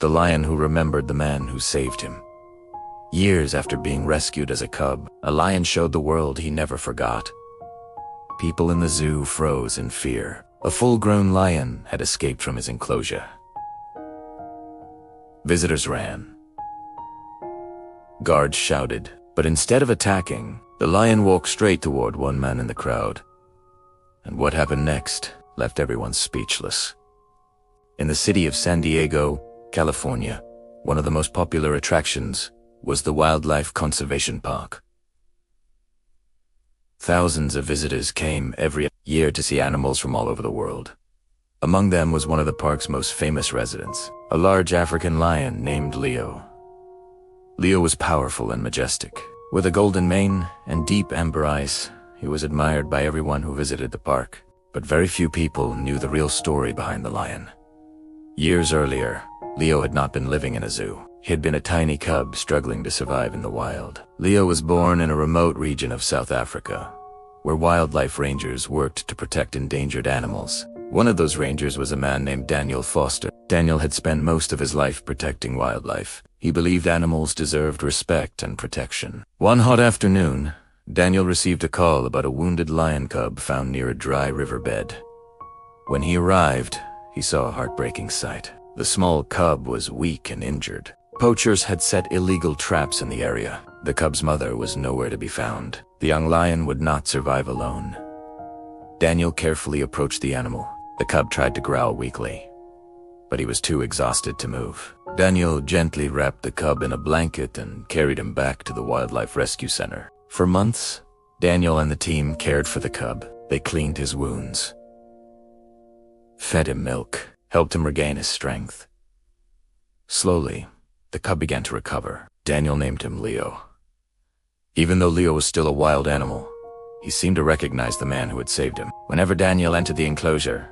the lion who remembered the man who saved him. Years after being rescued as a cub, a lion showed the world he never forgot. People in the zoo froze in fear. A full-grown lion had escaped from his enclosure. Visitors ran. Guards shouted, but instead of attacking, the lion walked straight toward one man in the crowd. And what happened next left everyone speechless. In the city of San Diego, California, one of the most popular attractions was the Wildlife Conservation Park. Thousands of visitors came every year to see animals from all over the world. Among them was one of the park's most famous residents, a large African lion named Leo. Leo was powerful and majestic. With a golden mane and deep amber eyes, he was admired by everyone who visited the park. But very few people knew the real story behind the lion. Years earlier, Leo had not been living in a zoo. He had been a tiny cub struggling to survive in the wild. Leo was born in a remote region of South Africa, where wildlife rangers worked to protect endangered animals. One of those rangers was a man named Daniel Foster. Daniel had spent most of his life protecting wildlife. He believed animals deserved respect and protection. One hot afternoon, Daniel received a call about a wounded lion cub found near a dry riverbed. When he arrived, he saw a heartbreaking sight. The small cub was weak and injured. Poachers had set illegal traps in the area. The cub's mother was nowhere to be found. The young lion would not survive alone. Daniel carefully approached the animal. The cub tried to growl weakly, but he was too exhausted to move. Daniel gently wrapped the cub in a blanket and carried him back to the Wildlife Rescue Center. For months, Daniel and the team cared for the cub. They cleaned his wounds, fed him milk, helped him regain his strength. Slowly, the cub began to recover. Daniel named him Leo. Even though Leo was still a wild animal, he seemed to recognize the man who had saved him. Whenever Daniel entered the enclosure,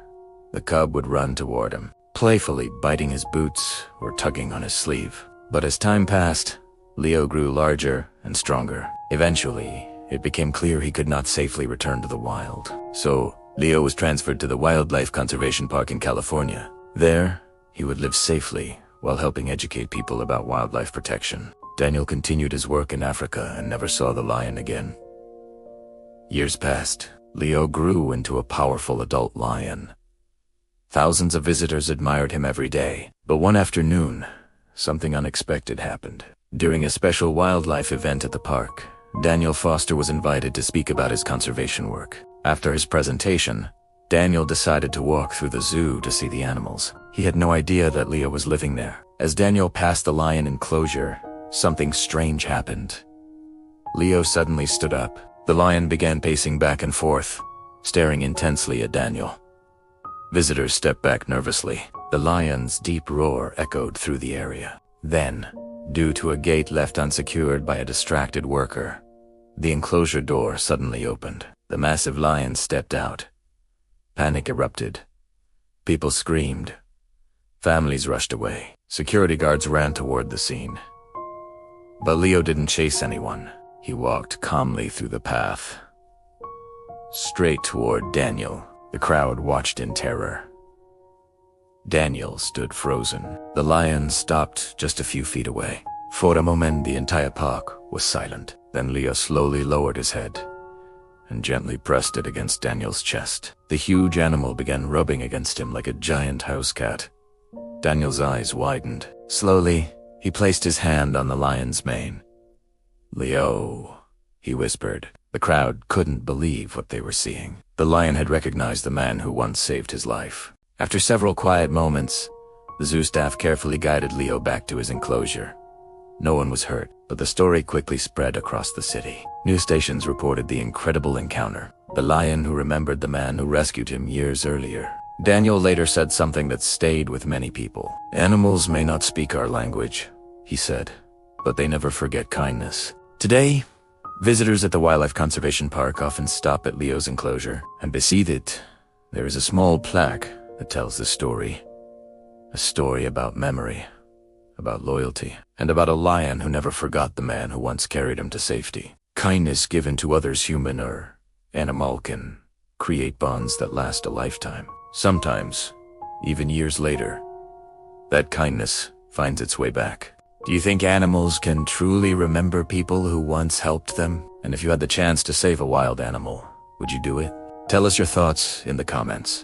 the cub would run toward him, playfully biting his boots or tugging on his sleeve. But as time passed, Leo grew larger and stronger. Eventually, it became clear he could not safely return to the wild. So, Leo was transferred to the Wildlife Conservation Park in California. There, he would live safely while helping educate people about wildlife protection. Daniel continued his work in Africa and never saw the lion again. Years passed. Leo grew into a powerful adult lion. Thousands of visitors admired him every day. But one afternoon, something unexpected happened. During a special wildlife event at the park, Daniel Foster was invited to speak about his conservation work. After his presentation, Daniel decided to walk through the zoo to see the animals. He had no idea that Leo was living there. As Daniel passed the lion enclosure, something strange happened. Leo suddenly stood up. The lion began pacing back and forth, staring intensely at Daniel. Visitors stepped back nervously. The lion's deep roar echoed through the area. Then, due to a gate left unsecured by a distracted worker, the enclosure door suddenly opened. The massive lion stepped out. Panic erupted. People screamed. Families rushed away. Security guards ran toward the scene. But Leo didn't chase anyone. He walked calmly through the path, straight toward Daniel. The crowd watched in terror. Daniel stood frozen. The lion stopped just a few feet away. For a moment, the entire park was silent. Then Leo slowly lowered his head and gently pressed it against Daniel's chest. The huge animal began rubbing against him like a giant house cat. Daniel's eyes widened. Slowly, he placed his hand on the lion's mane. "Leo," he whispered. The crowd couldn't believe what they were seeing. The lion had recognized the man who once saved his life. After several quiet moments, the zoo staff carefully guided Leo back to his enclosure. No one was hurt, but the story quickly spread across the city. News stations reported the incredible encounter. The lion who remembered the man who rescued him years earlier. Daniel later said something that stayed with many people. "Animals may not speak our language," he said, "but they never forget kindness." Today, visitors at the Wildlife Conservation Park often stop at Leo's enclosure, and beside it, there is a small plaque that tells the story. A story about memory, about loyalty, and about a lion who never forgot the man who once carried him to safety. Kindness given to others, human or animal, can create bonds that last a lifetime. Sometimes, even years later, that kindness finds its way back. Do you think animals can truly remember people who once helped them? And if you had the chance to save a wild animal, would you do it? Tell us your thoughts in the comments.